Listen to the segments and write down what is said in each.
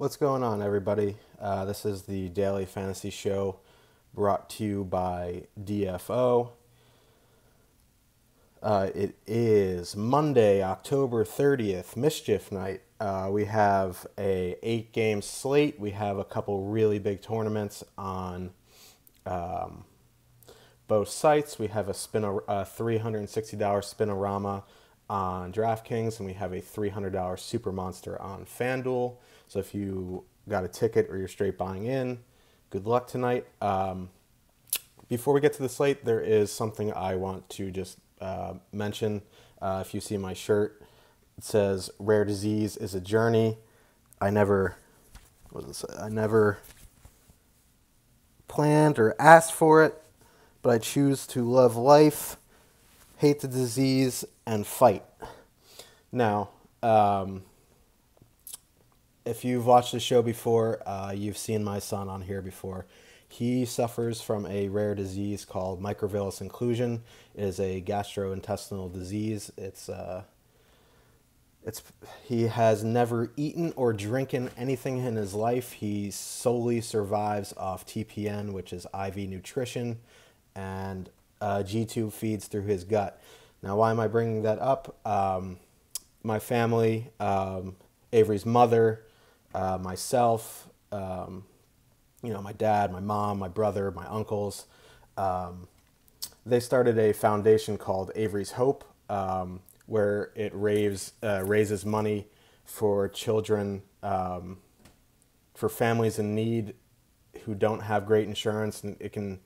What's going on, everybody? This is the Daily Fantasy Show brought to you by DFO. It is Monday, October 30th, Mischief Night. We have a 8-game slate. We have a couple really big tournaments on both sites. We have a $360 Spinorama on DraftKings, and we have a $300 Super Monster on FanDuel. So if you got a ticket or you're straight buying in, good luck tonight. Before we get to the slate, there is something I want to just mention. If you see my shirt, it says "Rare Disease is a Journey." I never planned or asked for it, but I choose to love life, hate the disease, and fight. Now, if you've watched the show before, you've seen my son on here before. He suffers from a rare disease called microvillus inclusion. It is a gastrointestinal disease. He has never eaten or drinking anything in his life. He solely survives off TPN, which is IV nutrition, and G-tube feeds through his gut. Now, why am I bringing that up? My family, Avery's mother, myself, my dad, my mom, my brother, my uncles, they started a foundation called Avery's Hope, where it raises money for children, for families in need who don't have great insurance, and it can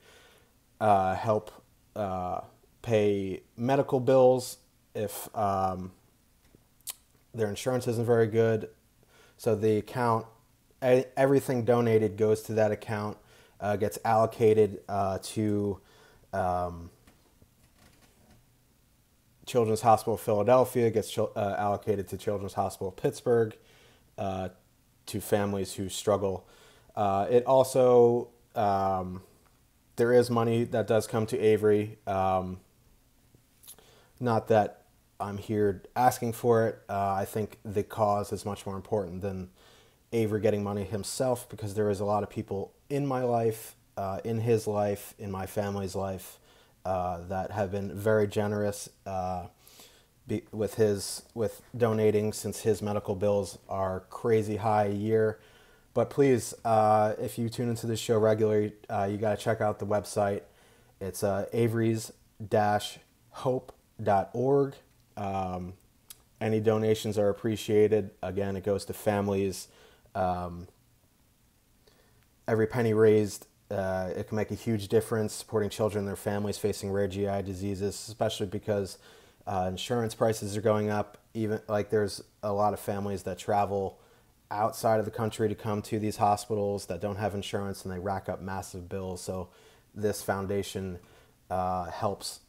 help pay medical bills if their insurance isn't very good. So the account, everything donated goes to that account, gets allocated to Children's Hospital Philadelphia, gets allocated to Children's Hospital Pittsburgh, to families who struggle. It also, there is money that does come to Avery. Not that I'm here asking for it. I think the cause is much more important than Avery getting money himself, because there is a lot of people in my life, in his life, in my family's life, that have been very generous with donating, since his medical bills are crazy high a year. But please, if you tune into this show regularly, you got to check out the website. It's averys-hope.org. Any donations are appreciated. Again, it goes to families. Every penny raised, it can make a huge difference supporting children and their families facing rare GI diseases, especially because insurance prices are going up. Even there's a lot of families that travel outside of the country to come to these hospitals that don't have insurance, and they rack up massive bills. So this foundation helps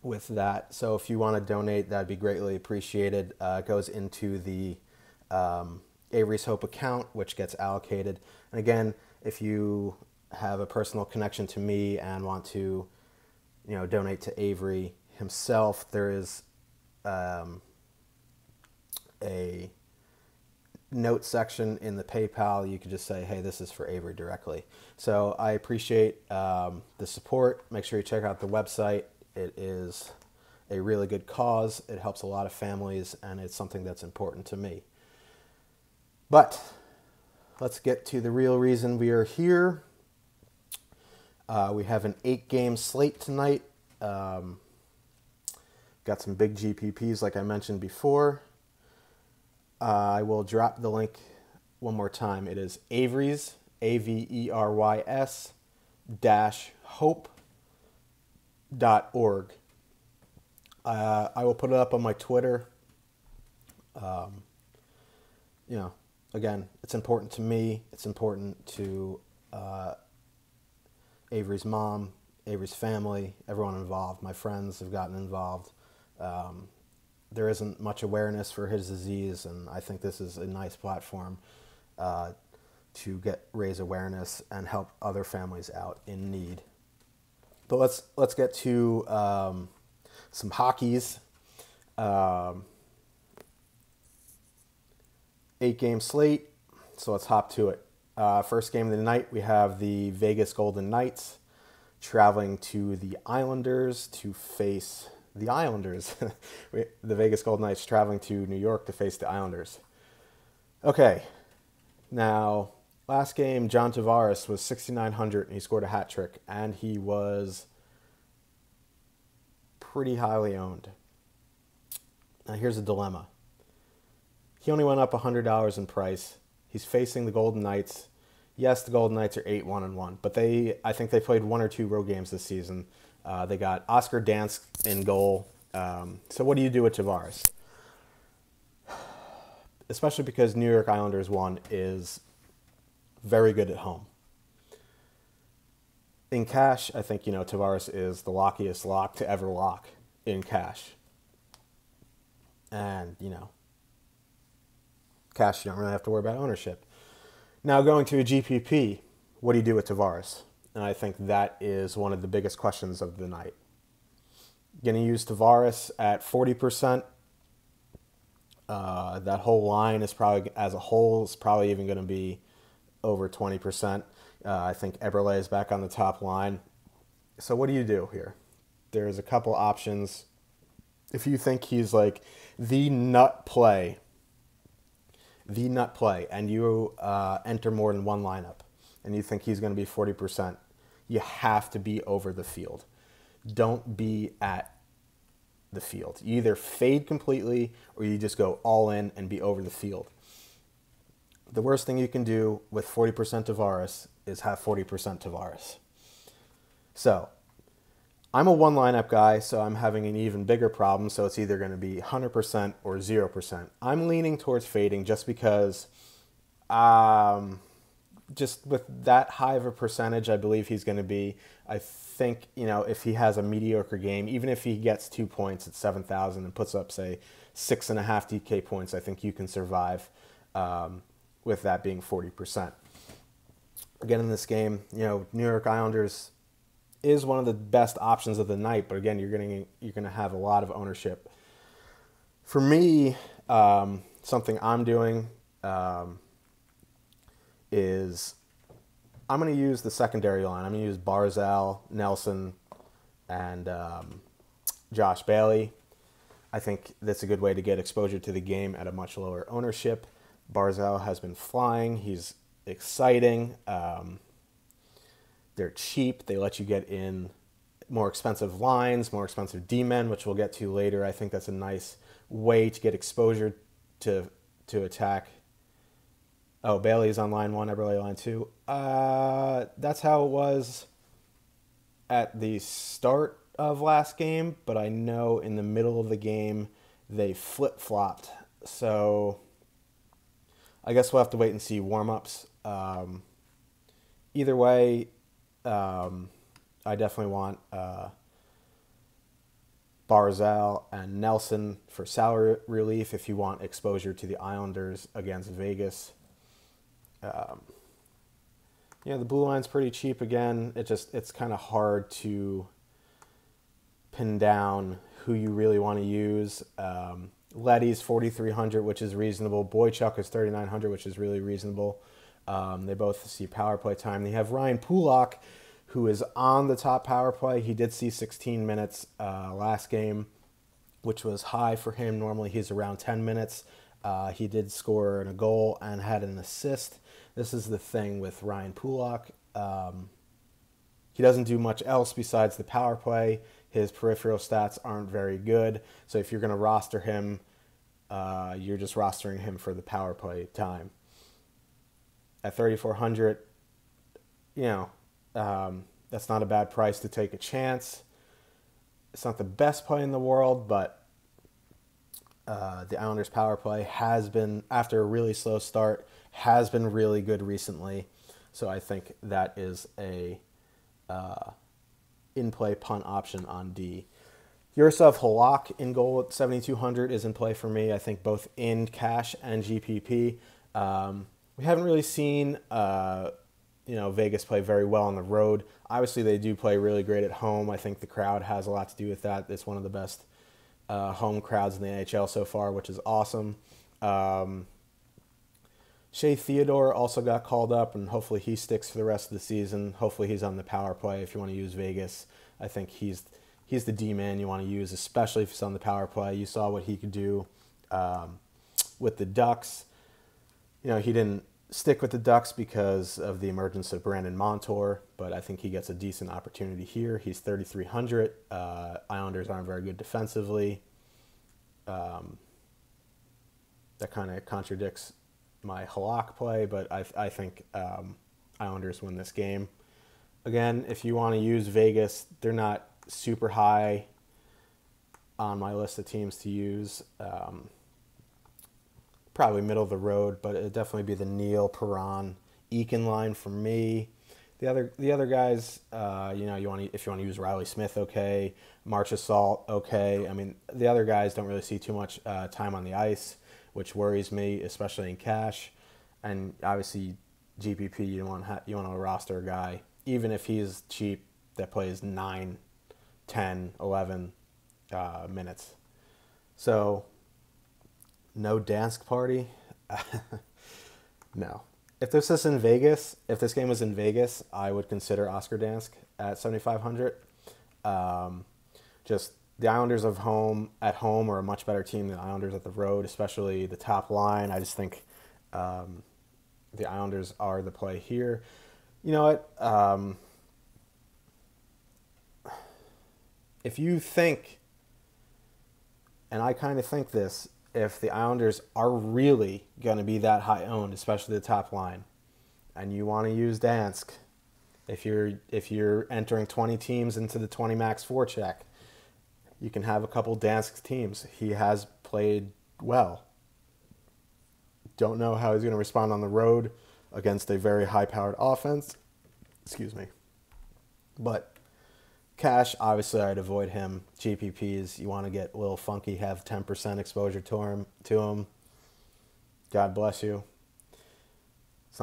with that. So if you want to donate, that'd be greatly appreciated. It goes into the Avery's Hope account, which gets allocated. And again, if you have a personal connection to me and want to, donate to Avery himself, there is a note section in the PayPal. You could just say, hey, this is for Avery directly. So I appreciate the support. Make sure you check out the website. It is a really good cause. It helps a lot of families, and it's something that's important to me. But let's get to the real reason we are here. We have an 8-game slate tonight. Got some big GPPs, like I mentioned before. I will drop the link one more time. It is Avery's, AVERYS -hope.org. I will put it up on my Twitter. Again, it's important to me. It's important to Avery's mom, Avery's family, everyone involved. My friends have gotten involved. There isn't much awareness for his disease, and I think this is a nice platform to raise awareness and help other families out in need. But let's get to some hockeys. 8-game slate, so let's hop to it. First game of the night, we have the Vegas Golden Knights traveling to the Islanders to face the Islanders. The Vegas Golden Knights traveling to New York to face the Islanders. Okay, now last game, John Tavares was 6,900 and he scored a hat trick, and he was pretty highly owned. Now here's a dilemma. He only went up $100 in price. He's facing the Golden Knights. Yes, the Golden Knights are 8-1-1, but I think they played 1 or 2 road games this season. They got Oscar Dansk in goal. So what do you do with Tavares? Especially because New York Islanders 1 is very good at home. In cash, I think, Tavares is the lockiest lock to ever lock in cash. And, cash, you don't really have to worry about ownership. Now going to a GPP, what do you do with Tavares? And I think that is one of the biggest questions of the night. Going to use Tavares at 40%. That whole line is probably, as a whole, is probably even going to be over 20%. I think Eberle is back on the top line. So what do you do here? There's a couple options. If you think he's like the nut play, and you enter more than one lineup, and you think he's going to be 40%, you have to be over the field. Don't be at the field. You either fade completely or you just go all in and be over the field. The worst thing you can do with 40% Tavares is have 40% Tavares. So, I'm a one lineup guy, so I'm having an even bigger problem, so it's either going to be 100% or 0%. I'm leaning towards fading just because just with that high of a percentage, I believe he's going to be. I think, if he has a mediocre game, even if he gets 2 points at 7,000 and puts up, say, 6.5 DK points, I think you can survive with that being 40%. Again, in this game, New York Islanders is one of the best options of the night, but again, you're going to have a lot of ownership. For me, something I'm doing is I'm going to use the secondary line. I'm going to use Barzal, Nelson, and Josh Bailey. I think that's a good way to get exposure to the game at a much lower ownership. Barzal has been flying. He's exciting. They're cheap. They let you get in more expensive lines, more expensive D-men, which we'll get to later. I think that's a nice way to get exposure to attack. Oh, Bailey's on line 1, Eberle line 2. That's how it was at the start of last game, but I know in the middle of the game they flip-flopped. So I guess we'll have to wait and see warm-ups. Either way, I definitely want Barzal and Nelson for salary relief if you want exposure to the Islanders against Vegas. The blue line's pretty cheap again. It's kind of hard to pin down who you really want to use. Leddy's 4,300, which is reasonable. Boychuk is 3,900, which is really reasonable. They both see power play time. They have Ryan Pulock, who is on the top power play. He did see 16 minutes last game, which was high for him. Normally he's around 10 minutes. He did score a goal and had an assist. This is the thing with Ryan Pulock. He doesn't do much else besides the power play. His peripheral stats aren't very good. So if you're going to roster him, you're just rostering him for the power play time. At 3,400, that's not a bad price to take a chance. It's not the best play in the world, but the Islanders' power play has been, after a really slow start, has been really good recently. So I think that is a in-play punt option on D. Yaroslav Halak in goal at 7,200 is in play for me. I think both in cash and GPP. We haven't really seen Vegas play very well on the road. Obviously, they do play really great at home. I think the crowd has a lot to do with that. It's one of the best home crowds in the NHL so far, which is awesome. Shea Theodore also got called up, and hopefully he sticks for the rest of the season. Hopefully he's on the power play if you want to use Vegas. I think he's the D-man you want to use, especially if he's on the power play. You saw what he could do with the Ducks. You know, he didn't stick with the Ducks because of the emergence of Brandon Montour, but I think he gets a decent opportunity here. He's 3,300. Islanders aren't very good defensively. That kind of contradicts my Halak play, but I think Islanders win this game. Again, if you want to use Vegas, they're not super high on my list of teams to use. Probably middle of the road, but it'd definitely be the Neal, Perron, Eakin line for me. The other guys, you know, if you want to use Riley Smith, okay. Marchessault, okay. I mean, the other guys don't really see too much time on the ice, which worries me, especially in cash. And obviously, GPP, you want to roster a guy, even if he's cheap, that plays 9, 10, 11 minutes. So, no Dansk party? No. If this game was in Vegas, I would consider Oscar Dansk at 7,500. Just the Islanders at home are a much better team than Islanders at the road, especially the top line. I just think the Islanders are the play here. You know what? If you think, and I kind of think this, if the Islanders are really going to be that high owned, especially the top line, and you want to use Dansk, if you're entering 20 teams into the 20 max forecheck, you can have a couple Dansk teams. He has played well. Don't know how he's going to respond on the road against a very high-powered offense. Excuse me. But cash, obviously, I'd avoid him. GPPs, you want to get a little funky, have 10% exposure to him. God bless you. It's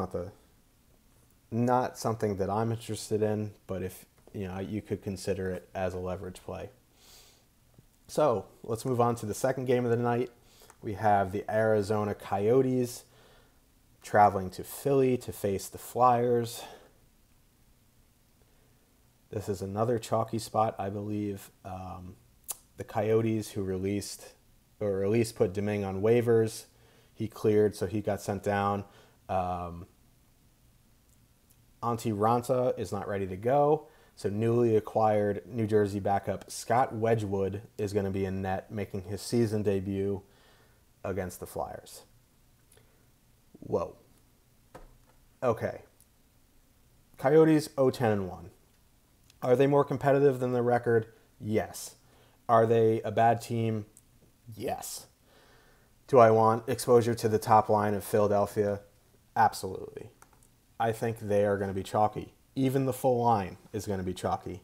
not something that I'm interested in, but if you could consider it as a leverage play. So let's move on to the second game of the night. We have the Arizona Coyotes traveling to Philly to face the Flyers. This is another chalky spot, I believe. The Coyotes, who released, or at least put Domingue on waivers, he cleared, so he got sent down. Antti Ranta is not ready to go, so newly acquired New Jersey backup Scott Wedgwood is going to be in net, making his season debut against the Flyers. Whoa. Okay. Coyotes 0-10-1. Are they more competitive than the record? Yes. Are they a bad team? Yes. Do I want exposure to the top line of Philadelphia? Absolutely. I think they are going to be chalky. Even the full line is going to be chalky.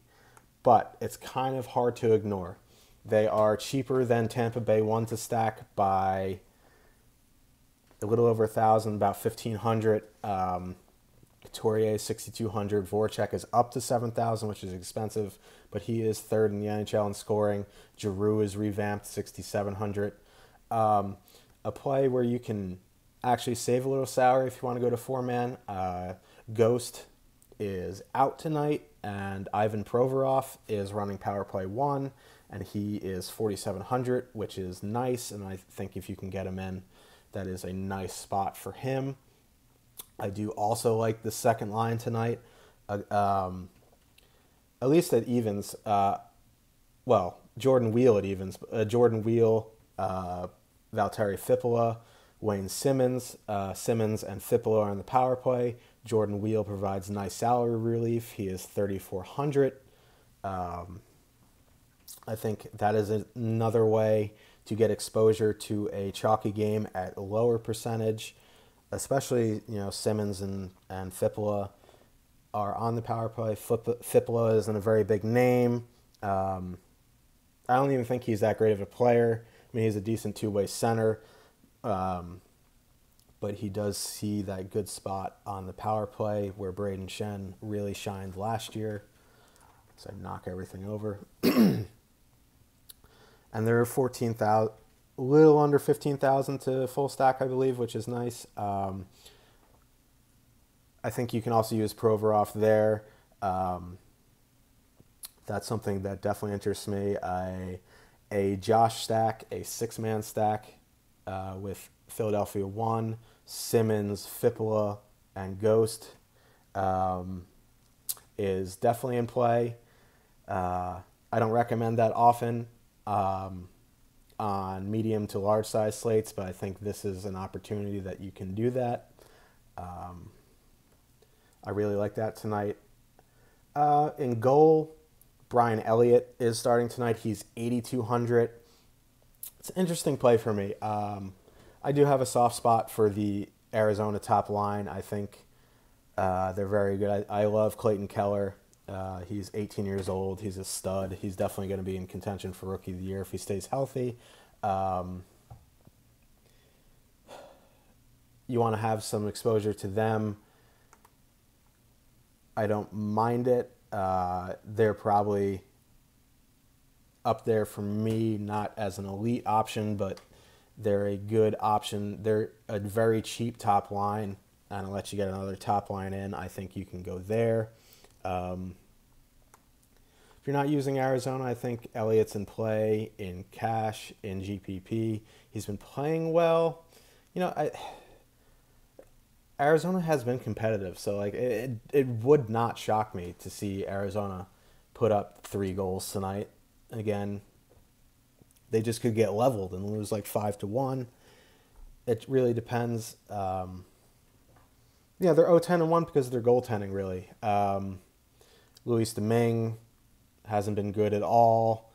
But it's kind of hard to ignore. They are cheaper than Tampa Bay one to stack by a little over 1,000, about 1,500. Couturier 6,200. Voracek is up to 7,000, which is expensive, but he is third in the NHL in scoring. Giroux is revamped, 6,700. A play where you can actually save a little salary if you want to go to four-man. Ghost is out tonight, and Ivan Provorov is running power play 1, and he is 4,700, which is nice, and I think if you can get him in, that is a nice spot for him. I do also like the second line tonight, at least at evens. Jordan Wheel at evens. Jordan Wheel, Valtteri Filppula, Wayne Simmons. Simmons and Filppula are on the power play. Jordan Wheel provides nice salary relief. He is 3,400. I think that is another way to get exposure to a chalky game at a lower percentage. Especially, Simmons and Filppula are on the power play. Filppula isn't a very big name. I don't even think he's that great of a player. I mean, he's a decent two-way center. But he does see that good spot on the power play where Braden Shen really shined last year. So I knock everything over. And there are 14,000... a little under 15,000 to full stack, I believe, which is nice. I think you can also use Provorov there. Um, that's something that definitely interests me. A Josh stack, a six-man stack with Philadelphia 1, Simmons, Fippola, and Ghost um, is definitely in play. I don't recommend that often on medium to large size slates, but I think this is an opportunity that you can do that. I really like that tonight. In goal, Brian Elliott is starting tonight. He's 8,200. It's an interesting play for me. I do have a soft spot for the Arizona top line. I think they're very good. I love Clayton Keller. He's 18 years old. He's a stud. He's definitely going to be in contention for Rookie of the Year if he stays healthy. You want to have some exposure to them. I don't mind it. They're probably up there for me, not as an elite option, but they're a good option. They're a very cheap top line, and I'll let you get another top line in. I think you can go there. If you're not using Arizona, I think Elliott's in play in cash, in GPP. He's been playing well. You know, Arizona has been competitive, so like it would not shock me to see Arizona put up 3 goals tonight. Again, they just could get leveled and lose like 5-1. It really depends. Yeah, they're 0-10-1 because of their goaltending, really. Luis Domingue hasn't been good at all.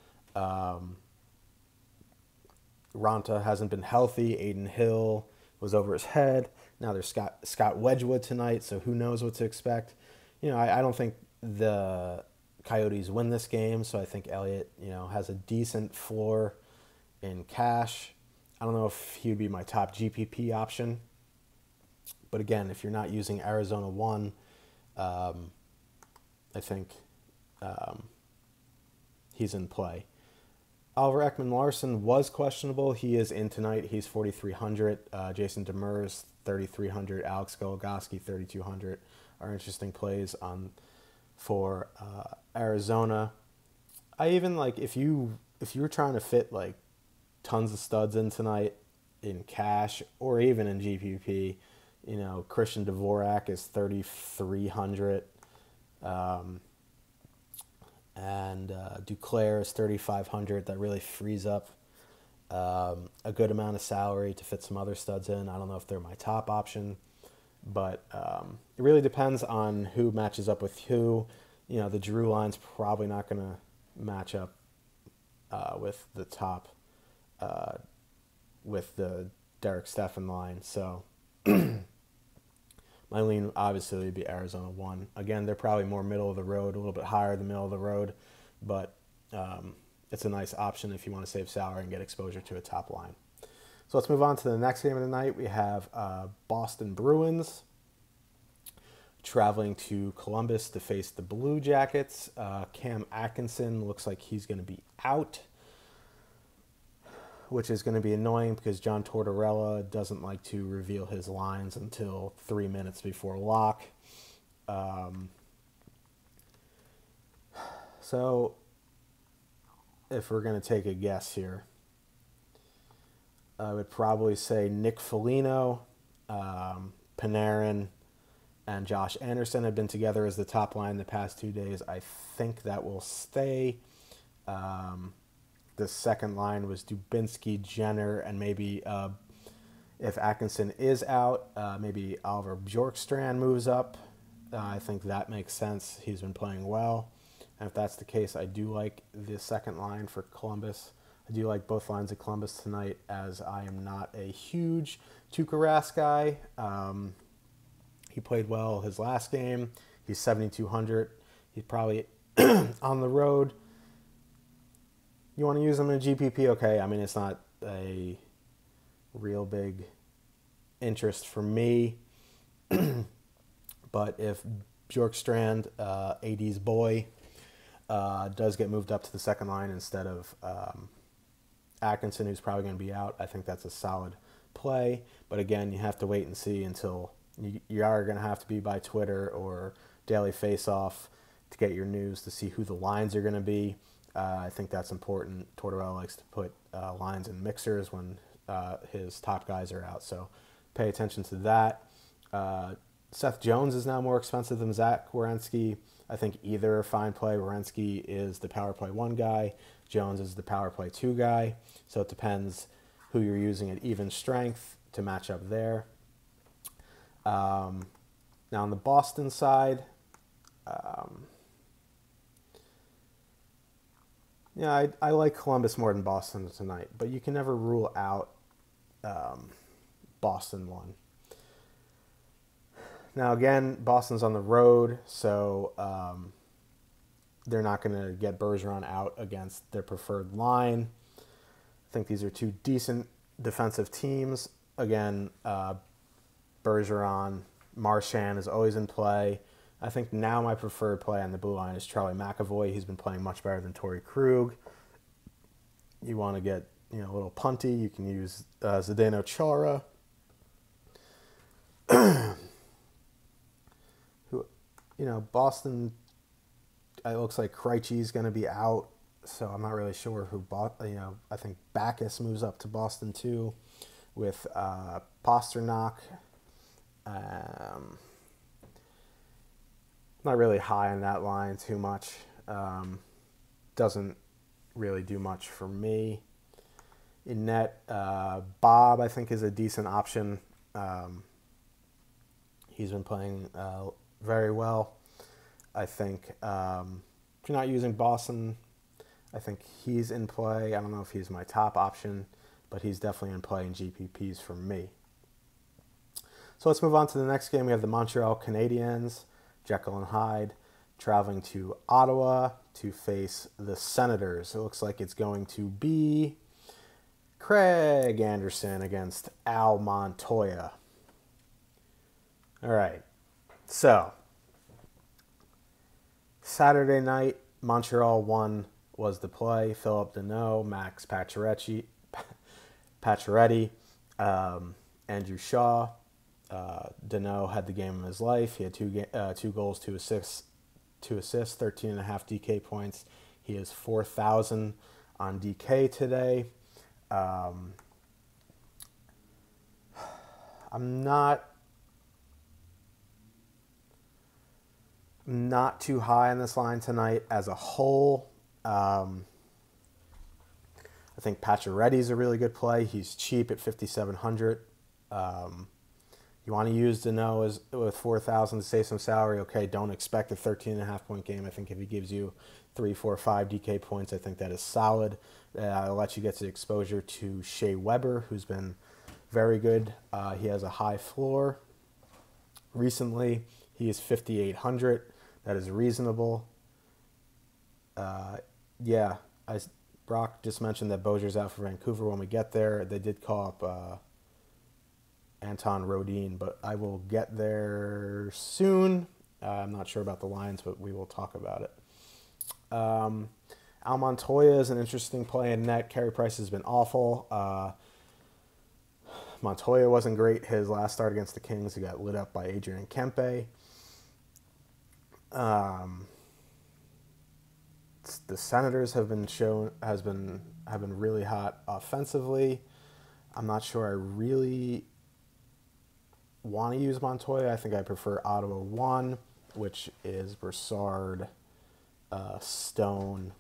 Ranta hasn't been healthy. Aiden Hill was over his head. Now there's Scott Wedgwood tonight, so who knows what to expect. You know, I don't think the Coyotes win this game, so I think Elliott, has a decent floor in cash. I don't know if he would be my top GPP option. But again, if you're not using Arizona 1, I think he's in play. Oliver Ekman-Larsson was questionable. He is in tonight. He's 4,300. Jason Demers, 3,300. Alex Goligoski, 3,200 are interesting plays for Arizona. I even like if you were trying to fit like tons of studs in tonight in cash or even in GPP, Christian Dvorak is 3,300. And Duclair is 3,500. That really frees up a good amount of salary to fit some other studs in. I don't know if they're my top option, but it really depends on who matches up with who. The Drew line's probably not going to match up with the top, with the Derek Steffen line. So my lean obviously would be Arizona 1. Again, they're probably more middle of the road, a little bit higher than middle of the road, but it's a nice option if you want to save salary and get exposure to a top line. So let's move on to the next game of the night. We have Boston Bruins traveling to Columbus to face the Blue Jackets. Cam Atkinson looks like he's going to be out, which is going to be annoying because John Tortorella doesn't like to reveal his lines until 3 minutes before lock. So if we're going to take a guess here, I would probably say Nick Foligno, Panarin, and Josh Anderson have been together as the top line the past 2 days. I think that will stay. The second line was Dubinsky, Jenner, and maybe if Atkinson is out, maybe Oliver Bjorkstrand moves up. I think that makes sense. He's been playing well. And if that's the case, I do like the second line for Columbus. I do like both lines of Columbus tonight, as I am not a huge Tuukka Rask guy. He played well his last game. He's 7,200. He's probably on the road. You want to use him in a GPP? Okay. I mean, it's not a real big interest for me. But if Bjorkstrand, AD's boy, does get moved up to the second line instead of Atkinson, who's probably going to be out, I think that's a solid play. But again, you have to wait and see until You are going to have to be by Twitter or Daily Face-Off to get your news to see who the lines are going to be. I think that's important. Tortorella likes to put lines in mixers when his top guys are out, so pay attention to that. Seth Jones is now more expensive than Zach Werenski. I think either are fine play. Werenski is the power play 1 guy. Jones is the power play 2 guy. So it depends who you're using at even strength to match up there. Now on the Boston side, yeah, I like Columbus more than Boston tonight, but you can never rule out Boston 1. Now, again, Boston's on the road, so they're not going to get Bergeron out against their preferred line. I think these are 2 decent defensive teams. Again, Bergeron, Marchand is always in play. I think now my preferred play on the blue line is Charlie McAvoy. He's been playing much better than Torrey Krug. You want to get a little punty, you can use Zdeno Chara. Boston, it looks like Krejci's going to be out, so I'm not really sure who bought. I think Backus moves up to Boston too, with Pasternak. Not really high on that line too much. Doesn't really do much for me. In net, Bob I think is a decent option. He's been playing very well. I think if you're not using Boston, I think he's in play. I don't know if he's my top option, but he's definitely in play in GPPs for me. So let's move on to the next game. We have the Montreal Canadiens, Jekyll and Hyde, traveling to Ottawa to face the Senators. It looks like it's going to be Craig Anderson against Al Montoya. All right, so Saturday night, Montreal 1 was the play. Philip Deneau, Max Pacioretty, Andrew Shaw. Deneau had the game of his life. He had 2 goals, 2 assists, 13.5 DK points. He is 4,000 on DK today. I'm not too high on this line tonight as a whole. I think Pacioretty's a really good play. He's cheap at 5,700. You want to use Deneau with 4,000 to save some salary. Okay, don't expect a 13.5 point game. I think if he gives you 3, 4, 5 DK points, I think that is solid. I'll let you get the exposure to Shea Weber, who's been very good. He has a high floor. Recently, he is 5,800. That is reasonable. Brock just mentioned that Beauger's out for Vancouver when we get there. They did call up Anton Rodin, but I will get there soon. I'm not sure about the lines, but we will talk about it. Al Montoya is an interesting play in net. Carey Price has been awful. Montoya wasn't great his last start against the Kings. He got lit up by Adrian Kempe. The Senators have been really hot offensively. I'm not sure I really want to use Montoya. I think I prefer Ottawa 1, which is Brassard, Stone.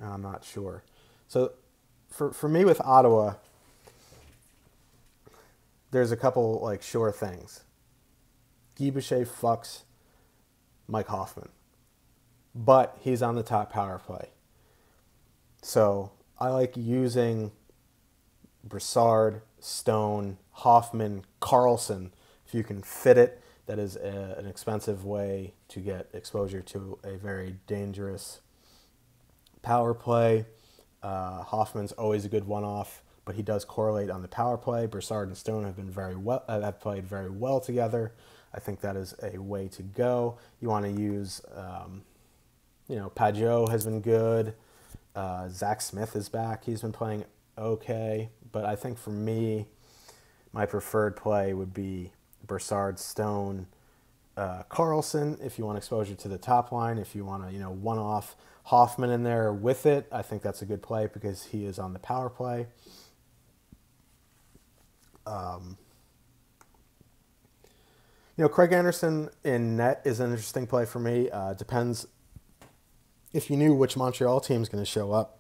I'm not sure. So for me with Ottawa, there's a couple sure things. Guy Boucher fucks Mike Hoffman, but he's on the top power play. So I like using Brassard, Stone, Hoffman, Carlson. If you can fit it, that is an expensive way to get exposure to a very dangerous power play. Hoffman's always a good one-off, but he does correlate on the power play. Brassard and Stone have played very well together. I think that is a way to go. You want to use, Pajot has been good. Zach Smith is back. He's been playing okay. But I think for me, my preferred play would be Broussard, Stone, Carlson if you want exposure to the top line. If you want to, one-off Hoffman in there with it, I think that's a good play because he is on the power play. Craig Anderson in net is an interesting play for me. Depends if you knew which Montreal team is going to show up.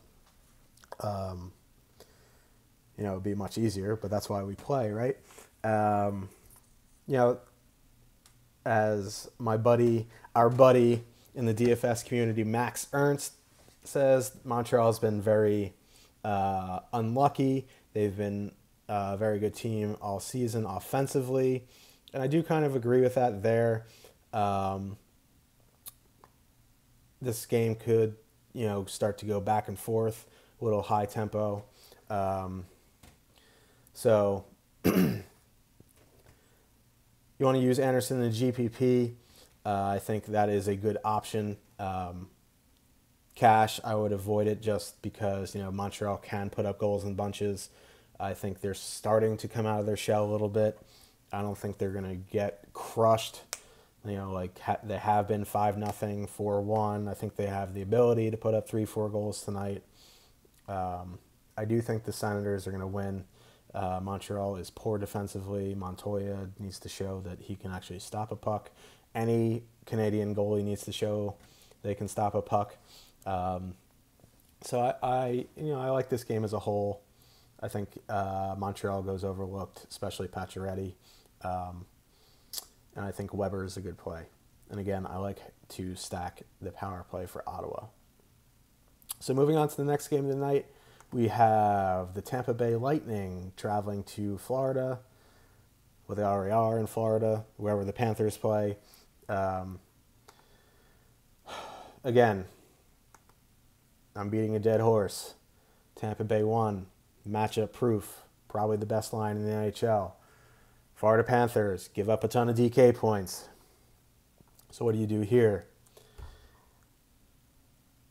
It would be much easier, but that's why we play, right? As our buddy in the DFS community, Max Ernst, says, Montreal's been very unlucky. They've been a very good team all season offensively, and I do kind of agree with that there. This game could, start to go back and forth, a little high tempo. So you want to use Anderson in GPP. I think that is a good option. Cash, I would avoid it just because, Montreal can put up goals in bunches. I think they're starting to come out of their shell a little bit. I don't think they're going to get crushed, they have been 5-0, 4-1. I think they have the ability to put up 3-4 goals tonight. I do think the Senators are going to win. Montreal is poor defensively. Montoya needs to show that he can actually stop a puck. Any Canadian goalie needs to show they can stop a puck. So I like this game as a whole. I think Montreal goes overlooked, especially Pacioretty. And I think Weber is a good play. And again, I like to stack the power play for Ottawa. So moving on to the next game of the night, we have the Tampa Bay Lightning traveling to Florida. Well, they already are in Florida, wherever the Panthers play. Again, I'm beating a dead horse. Tampa Bay won. Matchup proof. Probably the best line in the NHL. Florida Panthers give up a ton of DK points. So what do you do here?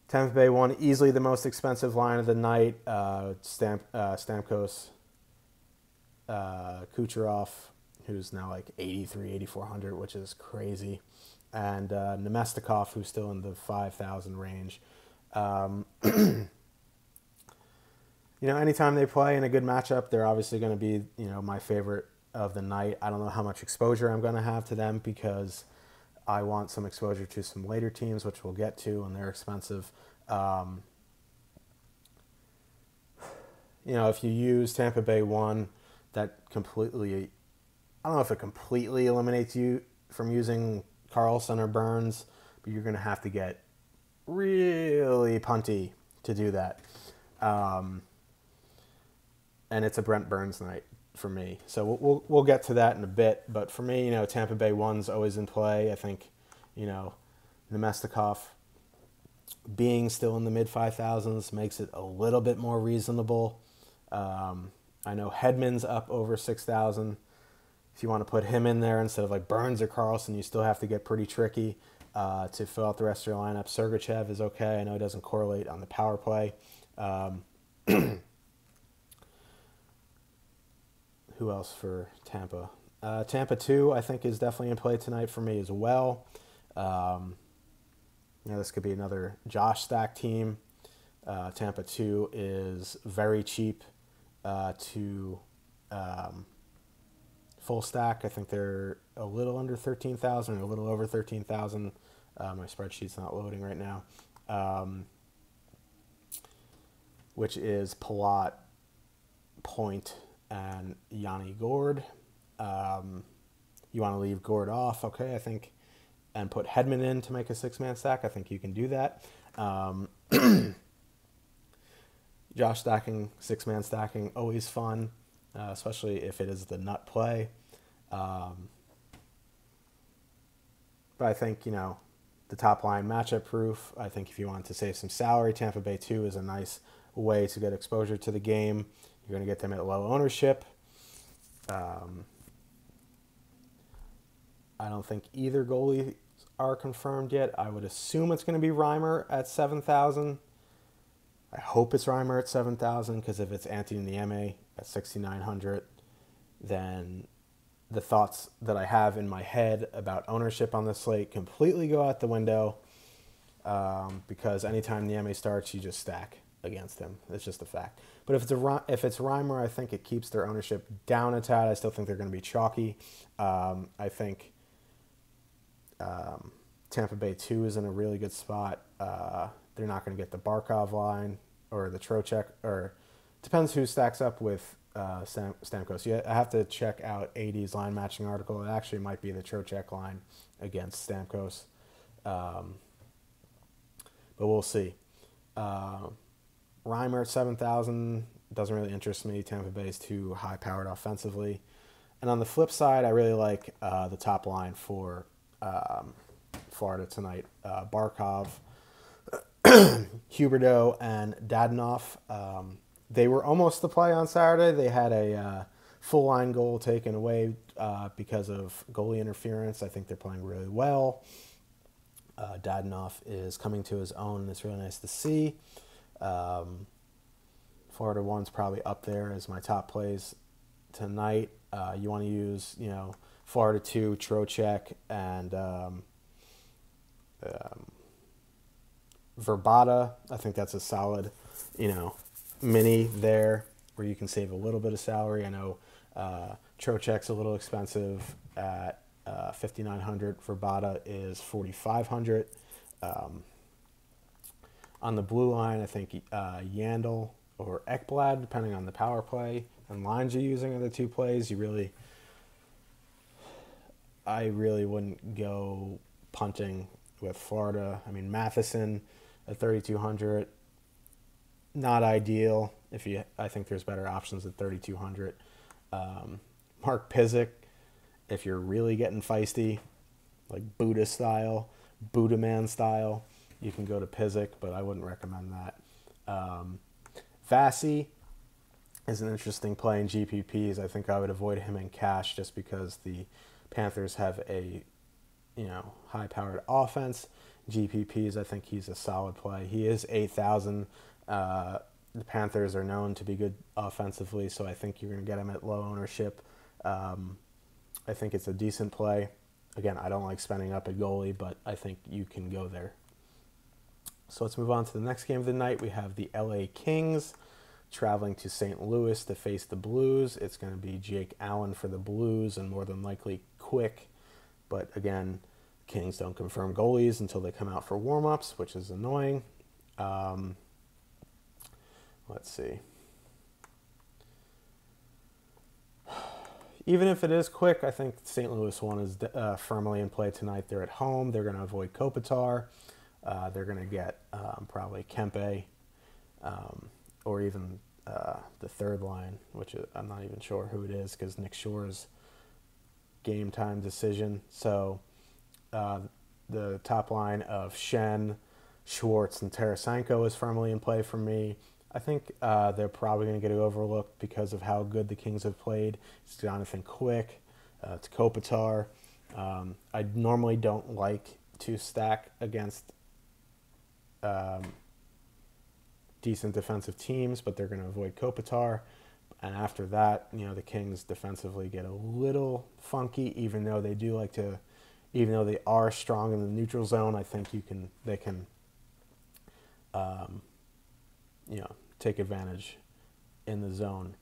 Tampa Bay won, easily the most expensive line of the night. Stamkos, Kucherov, who's now like 8,400, which is crazy. And Nemestikov, who's still in the 5,000 range. Anytime they play in a good matchup, they're obviously going to be, my favorite of the night. I don't know how much exposure I'm going to have to them because I want some exposure to some later teams, which we'll get to, and they're expensive. If you use Tampa Bay 1, that completely, I don't know if it completely eliminates you from using Carlson or Burns, but you're going to have to get really punty to do that. And it's a Brent Burns night for me. So we'll get to that in a bit. But for me, Tampa Bay 1's always in play. I think, Nemestikov being still in the mid-5,000s makes it a little bit more reasonable. I know Hedman's up over 6,000. If you want to put him in there instead of like Burns or Carlson, you still have to get pretty tricky to fill out the rest of your lineup. Sergachev is okay. I know he doesn't correlate on the power play. Who else for Tampa? Tampa 2, I think, is definitely in play tonight for me as well. This could be another Josh stack team. Tampa 2 is very cheap to full stack. I think they're a little under 13,000 or a little over 13,000. My spreadsheet's not loading right now. Which is Palat, Point, and Yanni Gord. You want to leave Gord off, okay, I think, and put Hedman in to make a 6-man stack. I think you can do that. Josh stacking, 6-man stacking, always fun, especially if it is the nut play. But I think, the top line matchup proof. I think if you want to save some salary, Tampa Bay 2 is a nice way to get exposure to the game. You're going to get them at low ownership. I don't think either goalie are confirmed yet. I would assume it's going to be Reimer at 7,000. I hope it's Reimer at 7,000 because if it's Anthony Niemi at 6,900, then the thoughts that I have in my head about ownership on the slate completely go out the window, because anytime the MA starts, you just stack against him. It's just a fact. But if it's Reimer, I think it keeps their ownership down a tad. I still think they're going to be chalky. I think Tampa Bay 2 is in a really good spot. They're not going to get the Barkov line or the Trocheck, or depends who stacks up with Stamkos. Yeah, I have to check out AD's line matching article. It actually might be the Trocheck line against Stamkos, but we'll see. Reimer at 7,000 doesn't really interest me. Tampa Bay is too high-powered offensively. And on the flip side, I really like the top line for Florida tonight. Barkov, Huberdeau, and Dadonov. They were almost the play on Saturday. They had a full line goal taken away because of goalie interference. I think they're playing really well. Dadonov is coming to his own, and it's really nice to see. Florida 1's probably up there as my top plays tonight. You want to use, Florida 2, Trocheck, and Verbata. I think that's a solid, mini there where you can save a little bit of salary. I know Trocheck's a little expensive at $5,900. Verbata is $4,500. On the blue line, I think Yandel or Ekblad, depending on the power play and lines you're using are the two plays. I really wouldn't go punting with Florida. I mean, Matheson at 3,200, not ideal. I think there's better options at 3,200. Mark Pysyk, if you're really getting feisty, like Buddha man style, you can go to Pysyk, but I wouldn't recommend that. Vasi is an interesting play in GPPs. I think I would avoid him in cash just because the Panthers have a high-powered offense. GPPs, I think he's a solid play. He is 8,000. The Panthers are known to be good offensively, so I think you're going to get him at low ownership. I think it's a decent play. Again, I don't like spending up at goalie, but I think you can go there. So let's move on to the next game of the night. We have the LA Kings traveling to St. Louis to face the Blues. It's going to be Jake Allen for the Blues and more than likely Quick. But again, Kings don't confirm goalies until they come out for warm-ups, which is annoying. Let's see. Even if it is Quick, I think St. Louis 1 is firmly in play tonight. They're at home. They're going to avoid Kopitar. They're going to get probably Kempe or even the third line, which I'm not even sure who it is because Nick Shore's game time decision. So the top line of Shen, Schwartz, and Tarasenko is firmly in play for me. I think they're probably going to get overlooked because of how good the Kings have played. It's Jonathan Quick. It's Kopitar. I normally don't like to stack against decent defensive teams, but they're going to avoid Kopitar. And after that, the Kings defensively get a little funky, even though they are strong in the neutral zone. I think they can take advantage in the zone.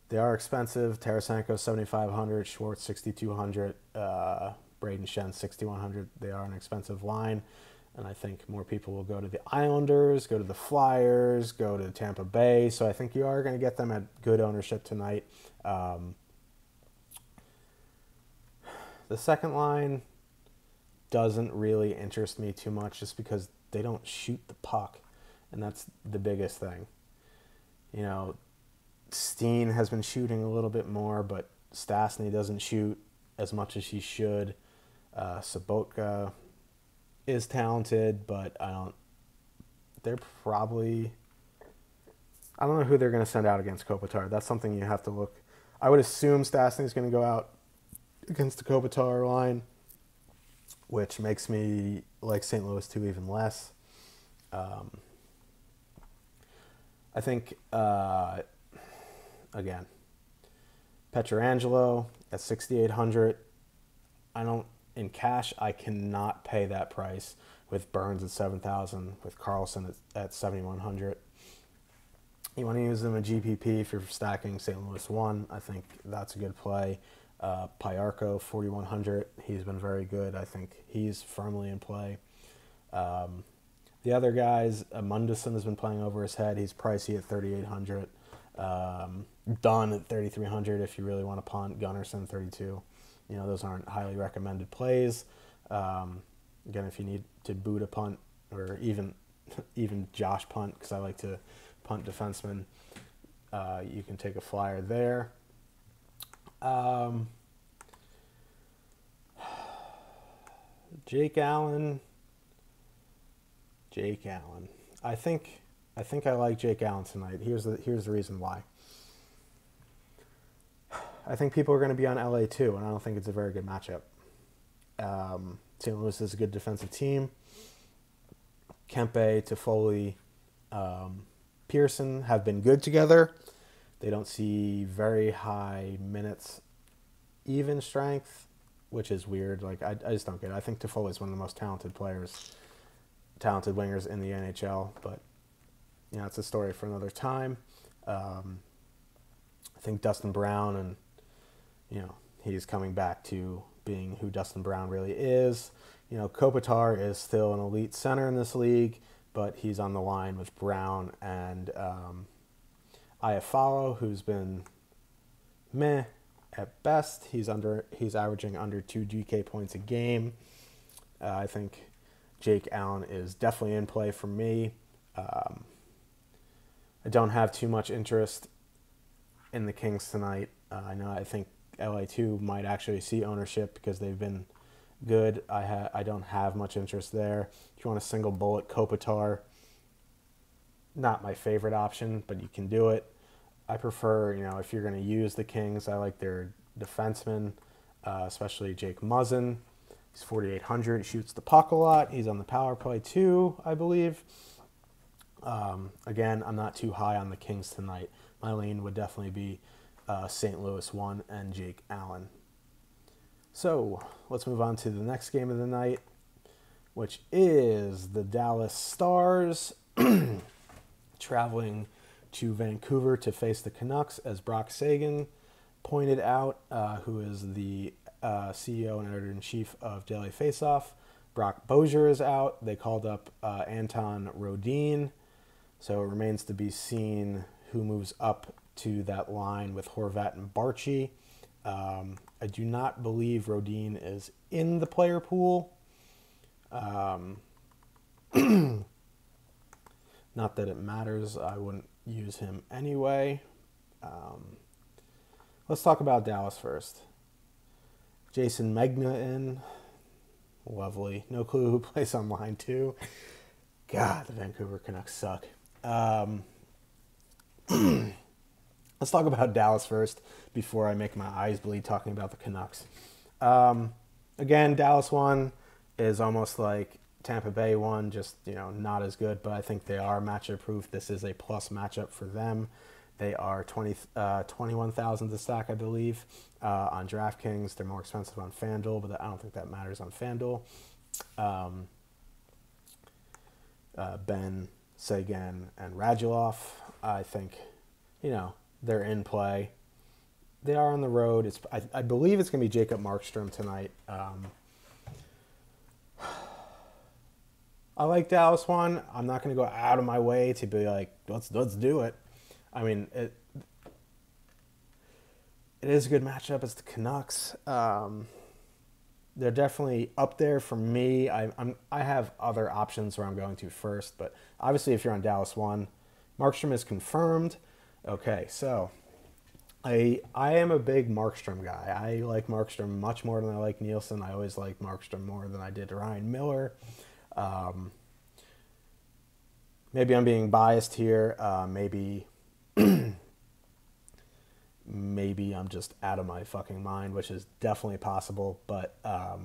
They are expensive. Tarasenko 7,500, Schwartz 6,200, Braden Shen 6,100. They are an expensive line. And I think more people will go to the Islanders, go to the Flyers, go to Tampa Bay. So I think you are going to get them at good ownership tonight. The second line doesn't really interest me too much just because they don't shoot the puck. And that's the biggest thing. Steen has been shooting a little bit more, but Stastny doesn't shoot as much as he should. Sobotka is talented, but I don't know who they're going to send out against Kopitar. That's something you have to look. I would assume Stastny is going to go out against the Kopitar line, which makes me like St. Louis 2 even less. I think, again, Petrangelo at 6,800. I don't in cash. I cannot pay that price with Burns at 7,000, with Carlson at 7,100. You want to use them in GPP if you're stacking St. Louis 1. I think that's a good play. Pyarko, 4,100. He's been very good. I think he's firmly in play. The other guys, Mundison has been playing over his head. He's pricey at 3,800. Dunn at 3,300 if you really want to punt. Gunnarsson, 32. You know, those aren't highly recommended plays. Again, if you need to boot a punt or even Josh punt, because I like to punt defensemen, you can take a flyer there. Jake Allen. I think I like Jake Allen tonight. Here's the reason why. I think people are going to be on LA too, and I don't think it's a very good matchup. St. Louis is a good defensive team. Kempe, Toffoli, Pearson have been good together. They don't see very high minutes, even strength, which is weird. Like I just don't get it. I think Toffoli is one of the most talented wingers in the NHL, but you know, it's a story for another time. I think Dustin Brown, and you know, he's coming back to being who Dustin Brown really is. You know, Kopitar is still an elite center in this league, but he's on the line with Brown and Iafallo, who's been meh at best. He's averaging under 2 DK points a game. I think Jake Allen is definitely in play for me. I don't have too much interest in the Kings tonight. I think LA2 might actually see ownership because they've been good. I don't have much interest there. If you want a single bullet, Kopitar, not my favorite option, but you can do it. I prefer, you know, if you're going to use the Kings, I like their defensemen, especially Jake Muzzin. He's 4,800. He shoots the puck a lot. He's on the power play too, I believe. Again, I'm not too high on the Kings tonight. My lean would definitely be St. Louis 1 and Jake Allen. So let's move on to the next game of the night, which is the Dallas Stars traveling to Vancouver to face the Canucks, as Brock Sagan pointed out, who is the CEO and editor-in-chief of Daily Faceoff. Brock Bozier is out. They called up Anton Rodin, so it remains to be seen who moves up to that line with Horvat and Barchi. I do not believe Rodin is in the player pool. Not that it matters. I wouldn't use him anyway. Let's talk about Dallas first. Jason Megna in. Lovely. No clue who plays on line 2. God, the Vancouver Canucks suck. Let's talk about Dallas first before I make my eyes bleed talking about the Canucks. Again, Dallas 1 is almost like Tampa Bay 1, just, you know, not as good, but I think they are matchup proof. This is a plus matchup for them. They are 21,000 to stack, I believe, on DraftKings. They're more expensive on FanDuel, but I don't think that matters on FanDuel. Ben, Sagan, and Radulov, I think, you know, they're in play. They are on the road. I believe it's going to be Jacob Markstrom tonight. I like Dallas 1. I'm not going to go out of my way to be like, let's do it. I mean, it is a good matchup. It's the Canucks. They're definitely up there for me. I have other options where I'm going to first, but obviously if you're on Dallas 1, Markstrom is confirmed. Okay, so I am a big Markstrom guy. I like Markstrom much more than I like Nielsen. I always liked Markstrom more than I did Ryan Miller. Maybe I'm being biased here. Maybe I'm just out of my fucking mind, which is definitely possible. But I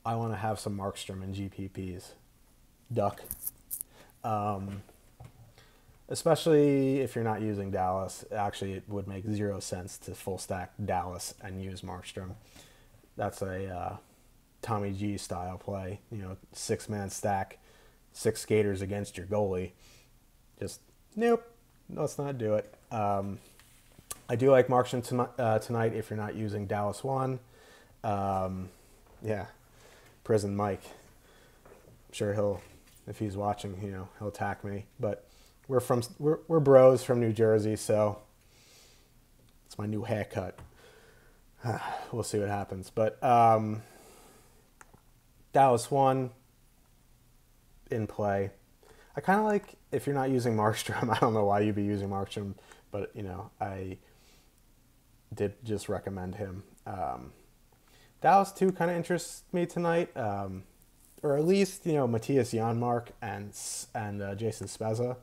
want to have some Markstrom in GPPs. Duck. especially if you're not using Dallas. Actually, it would make zero sense to full stack Dallas and use Markstrom. That's a Tommy G style play. 6-man stack, 6 skaters against your goalie. Just nope. Let's not do it. I do like Markstrom tonight if you're not using Dallas 1. Yeah, Prison Mike. I'm sure if he's watching, he'll attack me. But we're bros from New Jersey, so it's my new haircut. We'll see what happens. But Dallas 1 in play. I kind of like, if you're not using Markstrom, I don't know why you'd be using Markstrom, but, I did just recommend him. Dallas 2 kind of interests me tonight, or at least, Matthias Janmark and Jason Spezza.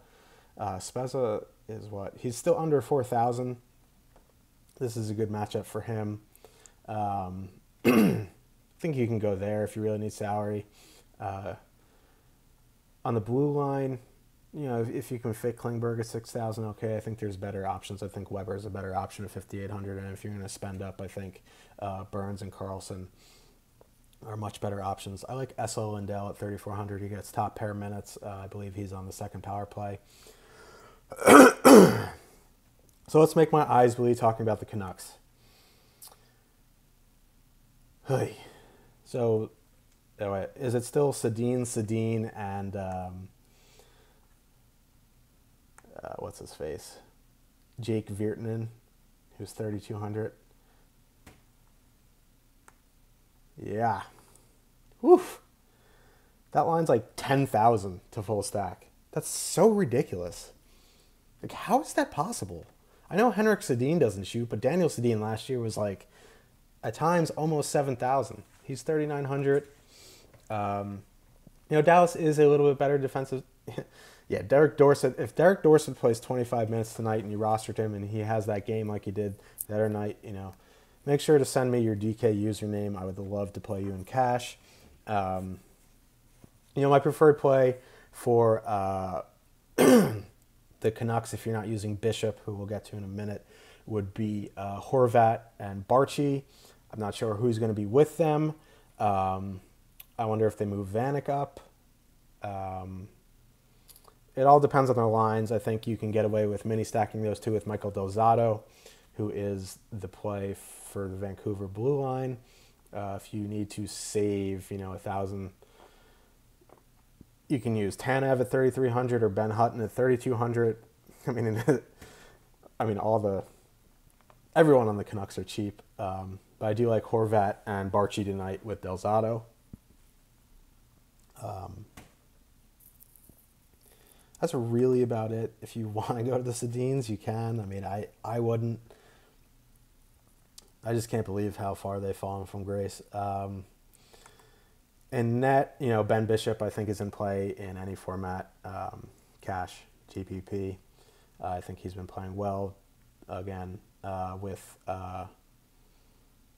Spezza is what? He's still under 4,000. This is a good matchup for him. I think you can go there if you really need salary. On the blue line, if you can fit Klingberg at 6,000, okay. I think there's better options. I think Weber is a better option at 5,800. And if you're going to spend up, I think Burns and Carlson are much better options. I like Essa Lindell at 3,400. He gets top pair minutes. I believe he's on the second power play. So let's make my eyes bleed talking about the Canucks. Hey. So, anyway, is it still Sedin, and what's his face? Jake Virtanen, who's 3,200. Yeah. Woof. That line's like 10,000 to full stack. That's so ridiculous. Like, how is that possible? I know Henrik Sedin doesn't shoot, but Daniel Sedin last year was like, at times, almost 7,000. He's 3,900. Dallas is a little bit better defensive. Yeah, Derek Dorsett. If Derek Dorsett plays 25 minutes tonight and you rostered him and he has that game like he did the other night, make sure to send me your DK username. I would love to play you in cash. My preferred play for the Canucks, if you're not using Bishop, who we'll get to in a minute, would be Horvat and Barchi. I'm not sure who's going to be with them. I wonder if they move Vanek up. It all depends on their lines. I think you can get away with mini stacking those two with Michael Del Zotto, who is the play for the Vancouver blue line. If you need to save, 1,000, you can use Tanev at 3,300 or Ben Hutton at 3,200. Everyone on the Canucks are cheap. But I do like Horvat and Barchi tonight with Del Zotto. That's really about it. If you want to go to the Sedins, you can. I wouldn't. I just can't believe how far they've fallen from grace. In net, Ben Bishop, I think, is in play in any format. Cash, GPP. I think he's been playing well again with...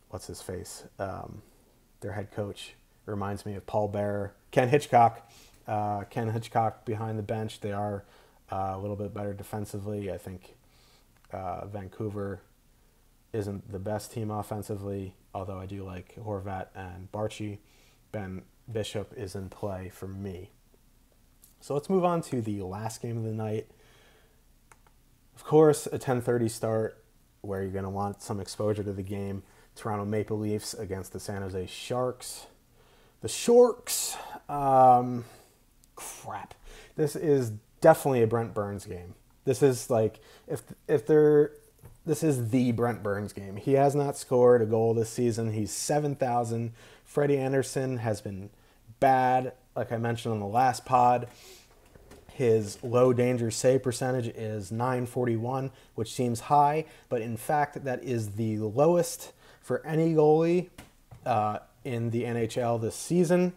what's his face? Their head coach reminds me of Paul Bearer. Ken Hitchcock. Ken Hitchcock behind the bench. They are a little bit better defensively. I think Vancouver isn't the best team offensively, although I do like Horvat and Barchi. Ben Bishop is in play for me. So let's move on to the last game of the night. Of course, a 10:30 start where you're going to want some exposure to the game. Toronto Maple Leafs against the San Jose Sharks. The Sharks. Crap. This is definitely a Brent Burns game. This is like, this is the Brent Burns game. He has not scored a goal this season. He's 7,000. Freddie Anderson has been bad. Like I mentioned on the last pod, his low danger save percentage is .941, which seems high, but in fact, that is the lowest for any goalie in the NHL this season.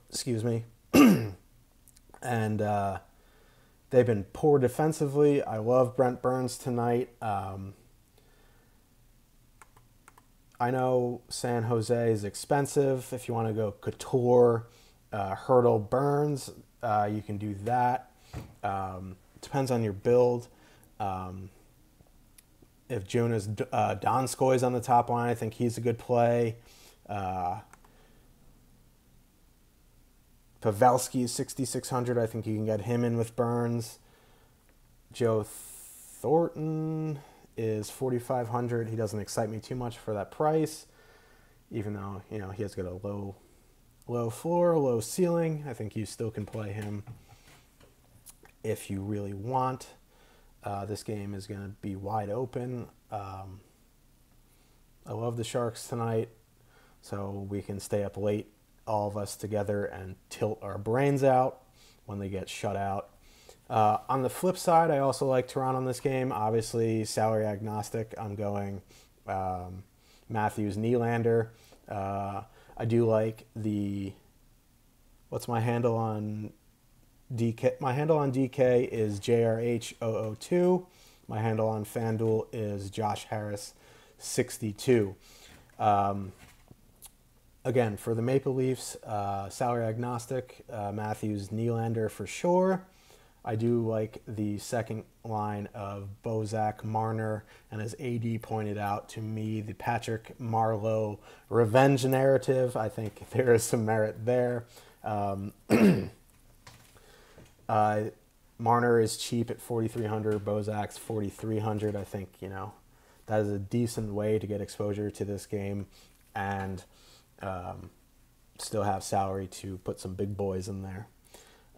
Excuse me. And they've been poor defensively. I love Brent Burns tonight. I know San Jose is expensive. If you want to go Couture Hurdle Burns, you can do that. Depends on your build. If Jonas Donskoy's on the top line, I think he's a good play. Pavelski is 6,600. I think you can get him in with Burns. Joe Thornton is 4,500. He doesn't excite me too much for that price, even though he has got a low floor, low ceiling. I think you still can play him if you really want. This game is going to be wide open. I love the Sharks tonight, so we can stay up late, all of us together, and tilt our brains out when they get shut out. On the flip side, I also like Toronto in this game. Obviously, salary agnostic. I'm going Matthews, Nylander. I do like what's my handle on DK? My handle on DK is JRH002. My handle on FanDuel is Josh Harris 62. Again, for the Maple Leafs, salary agnostic, Matthews, Nylander for sure. I do like the second line of Bozak, Marner, and as AD pointed out to me, the Patrick Marleau revenge narrative. I think there is some merit there. Marner is cheap at 4,300. Bozak's 4,300. I think, that is a decent way to get exposure to this game and still have salary to put some big boys in there.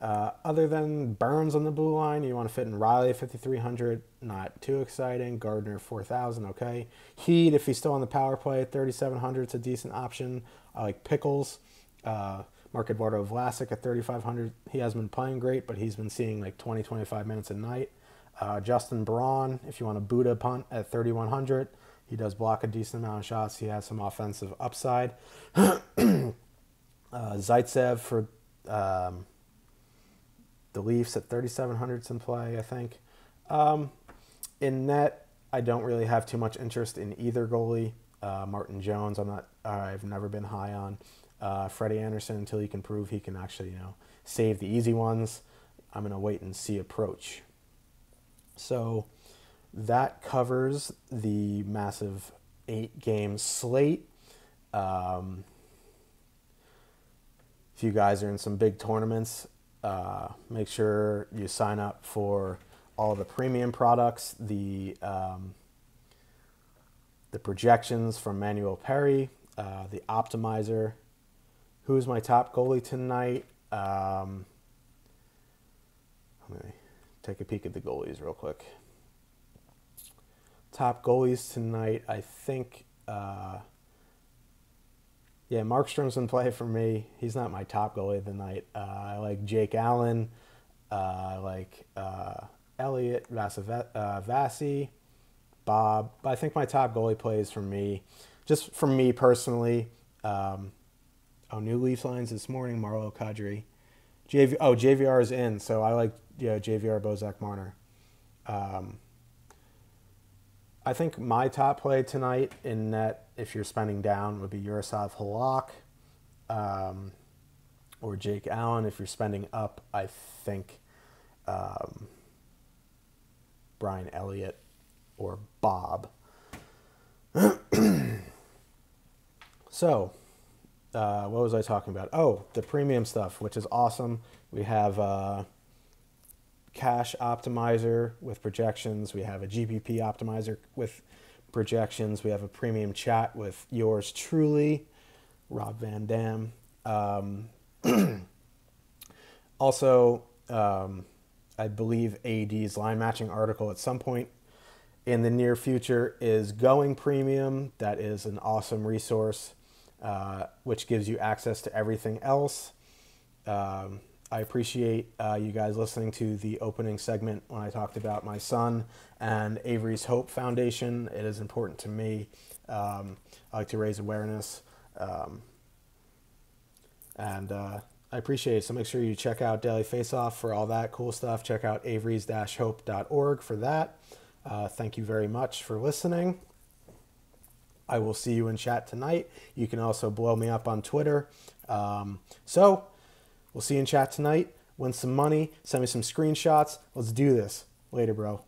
Other than Burns on the blue line, you want to fit in Riley at 5,300. Not too exciting. Gardner 4,000. Okay. Heat, if he's still on the power play at 3,700, it's a decent option. I like Pickles. Mark Eduardo Vlasic at 3,500. He hasn't been playing great, but he's been seeing like 20, 25 minutes a night. Justin Braun, if you want a Buddha punt at 3,100. He does block a decent amount of shots. He has some offensive upside. Zaitsev for the Leafs at 3,700 in play, I think. In net, I don't really have too much interest in either goalie. Martin Jones, I've never been high on. Freddie Anderson, until he can prove he can actually, save the easy ones, I'm going to wait and see approach. So that covers the massive 8-game slate. If you guys are in some big tournaments, make sure you sign up for all the premium products, the projections from Manuel Perry, the optimizer. Who's my top goalie tonight? Let me take a peek at the goalies real quick. Top goalies tonight, I think. Markstrom's in play for me. He's not my top goalie of the night. I like Jake Allen. I like Elliott, Vasi, Bob. But I think my top goalie plays for me, just for me personally. New Leafs lines this morning, Marlowe, Kadri. JVR is in, so I like JVR, Bozak, Marner. I think my top play tonight in net, if you're spending down, would be Yaroslav Halak or Jake Allen. If you're spending up, I think Brian Elliott or Bob. So, what was I talking about? Oh, the premium stuff, which is awesome. We have Cash Optimizer with projections. We have a GPP Optimizer with projections. We have a premium chat with yours truly, Rob Van Dam. Also, I believe AD's line matching article at some point in the near future is going premium. That is an awesome resource, which gives you access to everything else. I appreciate you guys listening to the opening segment when I talked about my son and Avery's Hope Foundation. It is important to me. I like to raise awareness. And I appreciate it. So make sure you check out Daily Faceoff for all that cool stuff. Check out averys-hope.org for that. Thank you very much for listening. I will see you in chat tonight. You can also blow me up on Twitter. So We'll see you in chat tonight. Win some money. Send me some screenshots. Let's do this. Later, bro.